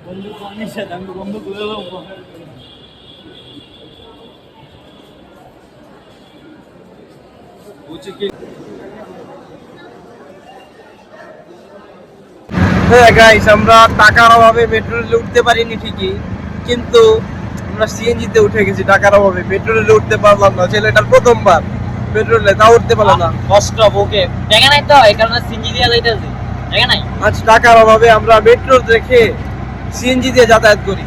বন্ধু কমিয়ে সাথে আমি বন্ধু করে দেবো। হ্যাঁ গাইস, আমরা টাকার অভাবে মেট্রো রেলে উঠতে পারিনি ঠিকই, কিন্তু আমরা সিএনজিতে উঠে গেছি টাকার অভাবে। মেট্রো রেলে উঠতে পারলাম না, ছেলেটার প্রথমবার মেট্রো রেলে, তাও উঠতে পারলাম না। কষ্ট ওকে দেখা নাই তো, এই কারণে সিনজি দিয়া যাইতেছে দেখা নাই। আজ টাকার অভাবে আমরা মেট্রো রেখে সিএনজি দিয়ে যাতায়াত করি।